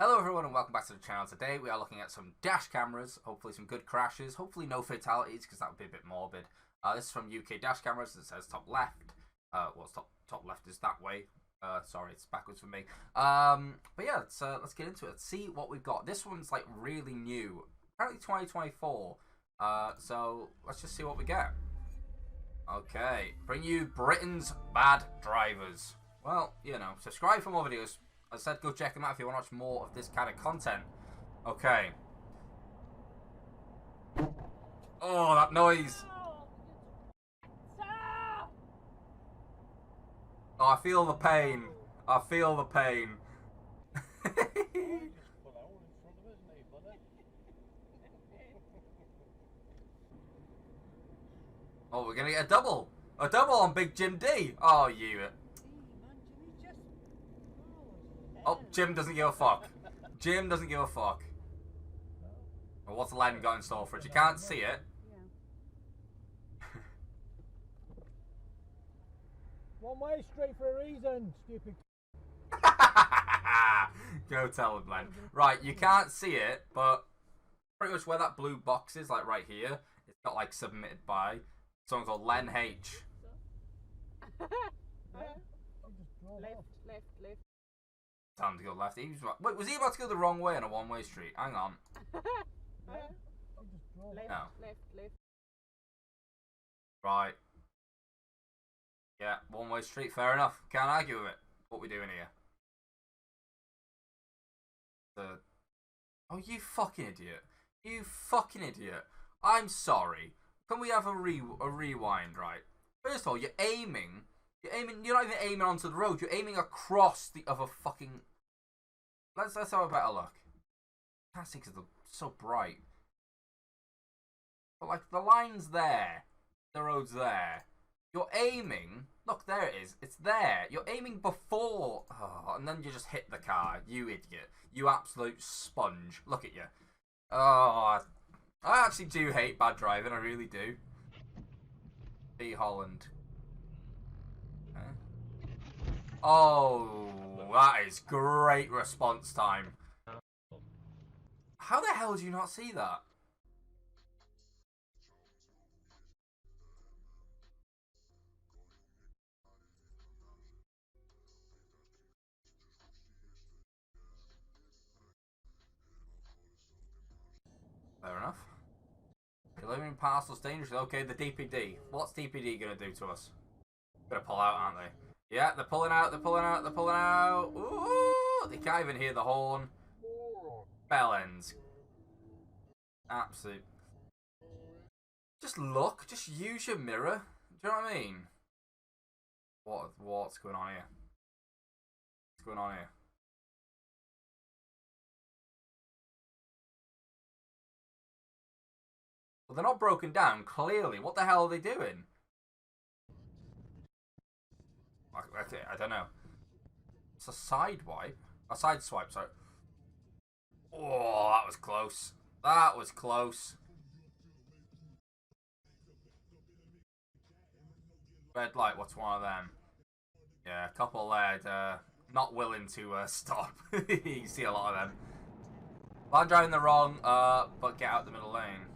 Hello everyone and welcome back to the channel. Today we are looking at some dash cameras, hopefully some good crashes, hopefully no fatalities because that would be a bit morbid. This is from UK Dash Cameras. It says top left. Top left is that way. Sorry, it's backwards for me. But yeah, let's get into it. Let's see what we've got. This one's like really new. Apparently 2024. So let's just see what we get. Okay, bring you Britain's bad drivers. Well, you know, subscribe for more videos. I said go check them out if you want to watch more of this kind of content. Okay. Oh, that noise. Oh, I feel the pain. I feel the pain. Oh, we're going to get a double. A double on Big Jim D. Oh, you. Oh, Jim doesn't give a fuck. Jim doesn't give a fuck. Well, what's the line got in store for it? You can't see it. One way straight for a reason, stupid. Go tell him, Len. Right, you can't see it, but pretty much where that blue box is, like right here, it's got like submitted by someone called Len H. Left. Time to go left. Wait, was he about to go the wrong way on a one-way street? Hang on. No. Left. Right. Yeah, one-way street. Fair enough. Can't argue with it. What we doing here? Oh, you fucking idiot. You fucking idiot. I'm sorry. Can we have a rewind, right? First of all, you're aiming. You're not even aiming onto the road. You're aiming across the other fucking. Let's have a better look. Can't see because they're so bright. But like the line's there, the road's there. You're aiming. Look, there it is. It's there. You're aiming before, and then you just hit the car. You idiot. You absolute sponge. Look at you. Oh, I actually do hate bad driving. I really do. B Holland. Oh, that is great response time. How the hell do you not see that? Fair enough. Delivering parcels dangerous. Okay, the DPD. What's DPD gonna do to us? Gonna pull out, aren't they? Yeah, they're pulling out. Ooh, they can't even hear the horn. Bell ends. Absolute. Just look. Just use your mirror. Do you know what I mean? What's going on here? What's going on here? Well, they're not broken down, clearly. What the hell are they doing? Okay, I don't know. It's a side wipe. A side swipe, sorry. Oh, that was close. That was close. Red light, what's one of them? Yeah, a couple there, not willing to stop. You see a lot of them. Well, I'm driving the wrong, but get out the middle lane.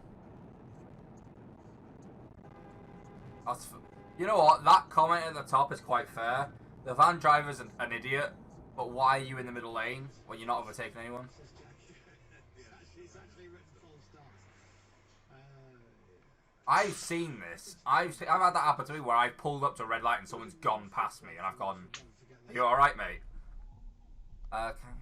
You know what? That comment at the top is quite fair. The van driver's an idiot, but why are you in the middle lane when you're not overtaking anyone? I've seen this. I've had that happen to me where I've pulled up to a red light and someone's gone past me, and I've gone, "Are you all right, mate?" Okay.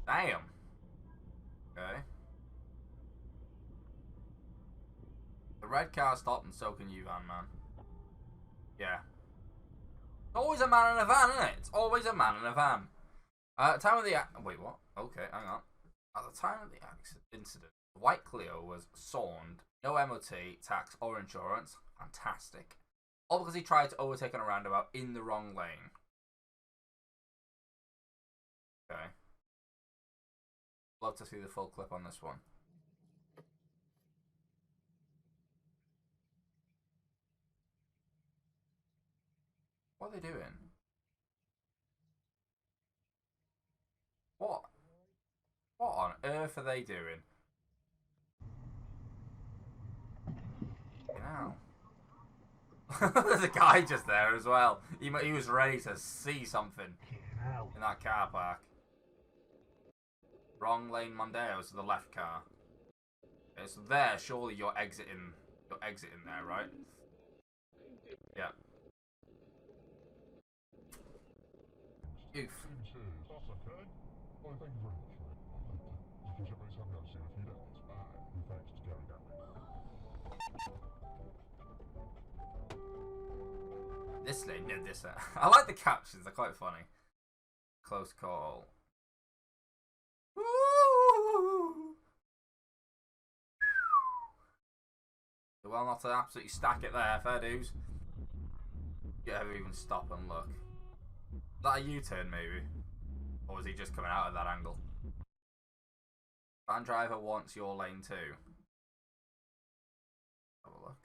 Damn. Okay. The red car stopped and so can you, van man. Yeah. It's always a man in a van, isn't it? It's always a man in a van. Time of the wait, what? Okay, hang on. At the time of the incident, the white Clio was sawned, no MOT, tax or insurance. Fantastic. All because he tried to overtake on a roundabout in the wrong lane. Okay. Love to see the full clip on this one. What are they doing? What? What on earth are they doing? Now. There's a guy just there as well. He was ready to see something in that car park. Wrong lane, Mondeo, so the left car. Okay, so there, surely you're exiting there, right? Yeah. Oof. This lane, no, this. I like the captions, they're quite funny. Close call. Woo! Well, not to absolutely stack it there, fair dues. You ever even stop and look? Is that a U-turn, maybe? Or was he just coming out of that angle? Van driver wants your lane too. Have a look.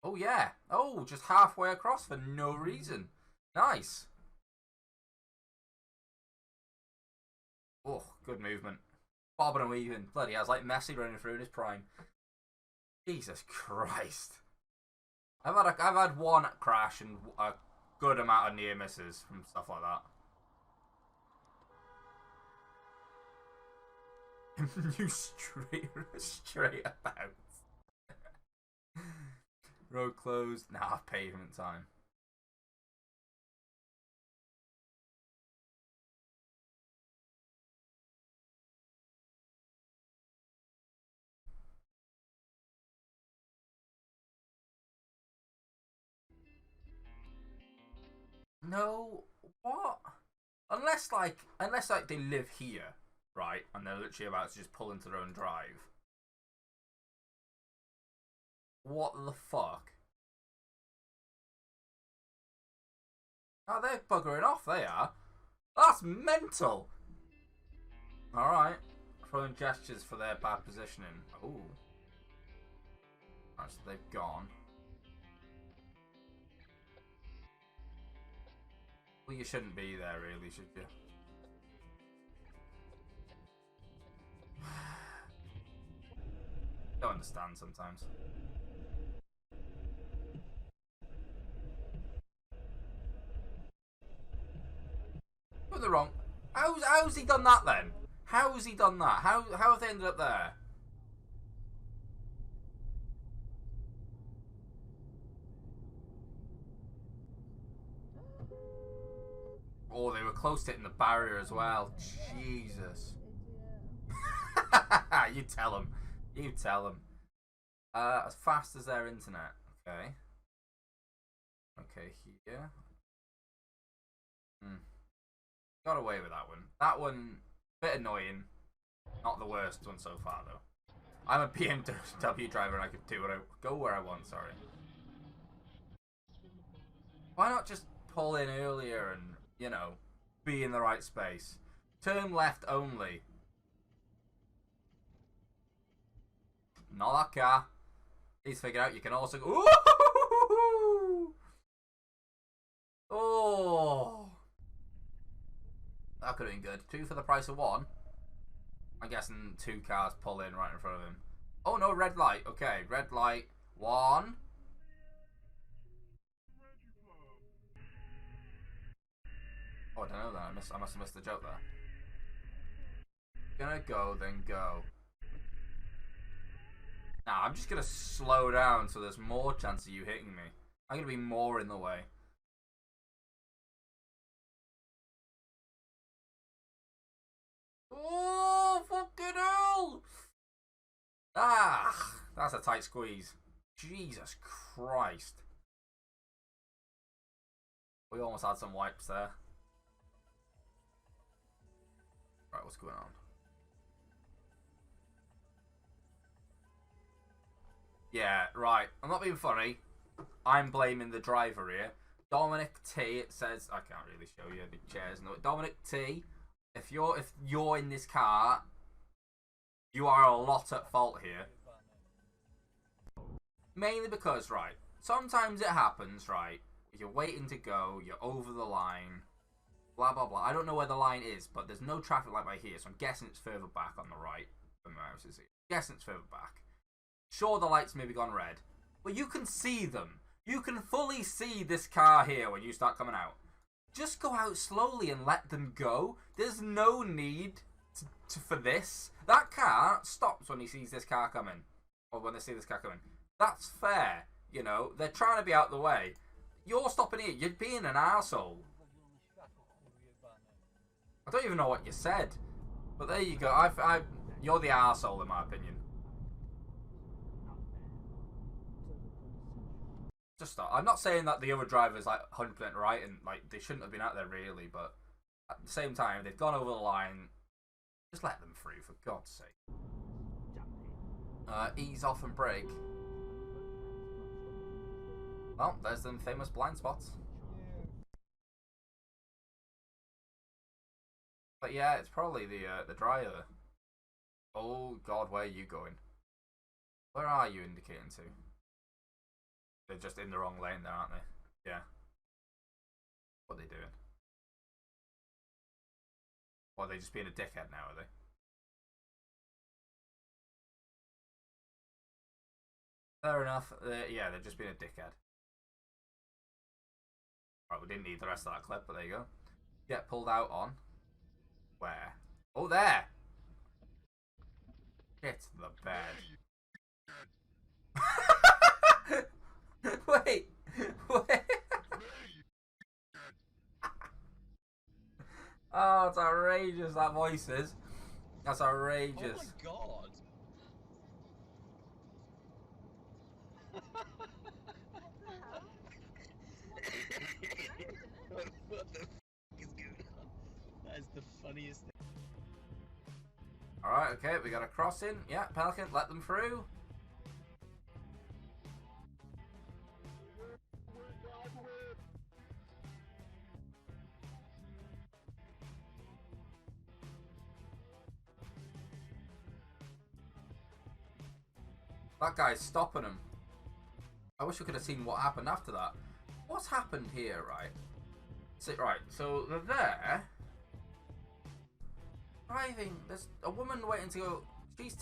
Oh, yeah. Oh, just halfway across for no reason. Nice. Oh, good movement. Bobbing and weaving. Bloody hell, it's like Messi running through in his prime. Jesus Christ. I've had one crash and a good amount of near misses from stuff like that. You straight about. Road closed. Nah, pavement time. No, what? Unless they live here, right, and they're literally about to just pull into their own drive. What the fuck? Oh, they're buggering off, they are. That's mental! Alright. Throwing gestures for their bad positioning. Ooh. Alright, so they've gone. Well, you shouldn't be there, really, should you? Don't understand sometimes. But they're wrong. How's he done that then? How's he done that? How have they ended up there? Oh, they were close to hitting the barrier as well. Jesus. You tell them. You tell them. As fast as their internet. Okay. Okay, here. Got away with that one. That one, bit annoying. Not the worst one so far, though. I'm a BMW driver and I could go where I want, sorry. Why not just pull in earlier and, you know, be in the right space? Turn left only. Not that car. He's figured out you can also go. Ooh! Oh! That could have been good. 2 for the price of 1. I'm guessing 2 cars pull in right in front of him. Oh no, red light. Okay, red light. 1. Oh, I don't know that. I must have missed the joke there. Gonna go, then go. Nah, I'm just gonna slow down so there's more chance of you hitting me. I'm gonna be more in the way. Oh, fucking hell! Ah, that's a tight squeeze. Jesus Christ. We almost had some wipes there. Right, what's going on? Yeah, right. I'm not being funny. I'm blaming the driver here. Dominic T, it says, I can't really show you the chairs. No, Dominic T, if you're in this car, you are a lot at fault here. Mainly because, right, sometimes it happens, right, You're waiting to go. You're over the line. Blah, blah, blah. I don't know where the line is, but there's no traffic light right here, so I'm guessing it's further back on the right. The mouse is here. I'm guessing it's further back. Sure, the lights maybe gone red, but you can see them. You can fully see this car here when you start coming out. Just go out slowly and let them go. There's no need for this. That car stops when he sees this car coming. Or when they see this car coming. That's fair. You know, they're trying to be out the way. You're stopping here. You're being an arsehole. I don't even know what you said. But there you go. You're the arsehole in my opinion. Just stop. I'm not saying that the other driver's like 100% right and like they shouldn't have been out there really, but at the same time they've gone over the line. Just let them through for God's sake. Ease off and brake. Well, there's them famous blind spots. But yeah, it's probably the driver. Oh God, where are you going? Where are you indicating to? They're just in the wrong lane there, aren't they? Yeah. What are they doing? Or are they just being a dickhead now, are they? Fair enough. Yeah, they're just being a dickhead. Right, we didn't need the rest of that clip, but there you go. Get pulled out on. Where? Oh, there! Get the bed. Wait! Wait! Oh, it's outrageous, that voice is. That's outrageous. Oh my God! What the f is going on? That is the funniest thing. Alright, okay, we got a crossing. Yeah, Pelican, let them through. That guy's stopping him. I wish we could have seen what happened after that. What's happened here, right? So they're there. Driving. There's a woman waiting to go. She's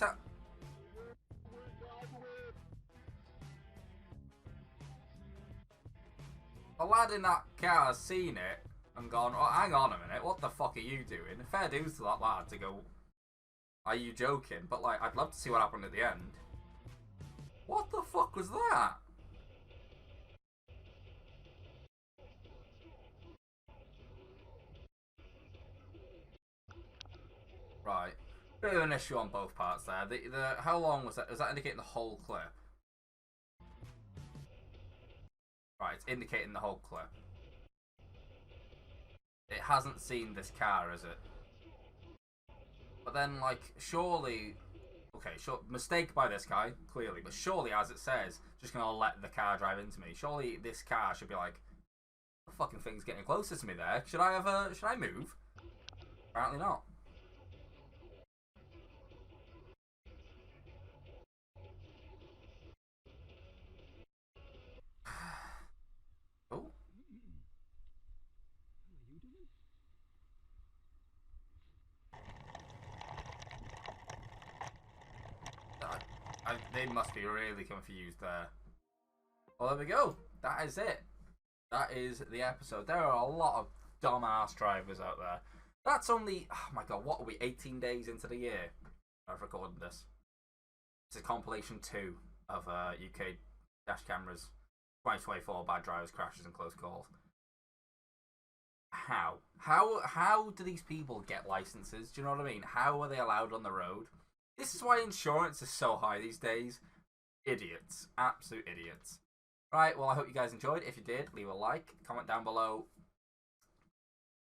a lad in that car has seen it and gone, oh, hang on a minute, what the fuck are you doing? Fair dues to that lad to go, are you joking? But like, I'd love to see what happened at the end. What the fuck was that? Right. Bit of an issue on both parts there. How long was that? Was that indicating the whole clip? Right, it's indicating the whole clip. It hasn't seen this car, has it? But then, like, surely... Okay, sure, mistake by this guy, clearly. But surely, as it says, just gonna let the car drive into me. Surely this car should be like, the fucking thing's getting closer to me there. Should I move? Apparently not. Oh. They must be really confused there. Well, there we go. That is it. That is the episode. There are a lot of dumbass drivers out there. That's only, oh my god, what are we, 18 days into the year? I've recorded this. It's a compilation 2 of UK dash cameras, 2024 bad drivers, crashes and close calls. How do these people get licenses? Do you know what I mean? How are they allowed on the road? This is why insurance is so high these days. Idiots. Absolute idiots. Right, well, I hope you guys enjoyed. If you did, leave a like. Comment down below.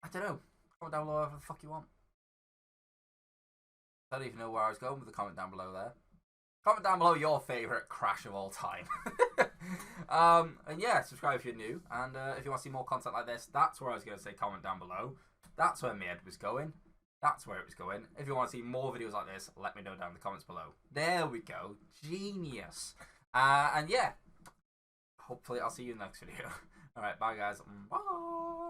I don't know. Comment down below whatever the fuck you want. I don't even know where I was going with the comment down below there. Comment down below your favourite crash of all time. And yeah, subscribe if you're new. And if you want to see more content like this, that's where I was going to say comment down below. That's where my head was going. That's where it was going. If you want to see more videos like this, let me know down in the comments below. There we go. Genius. And yeah, hopefully I'll see you in the next video. Alright, bye guys. Bye.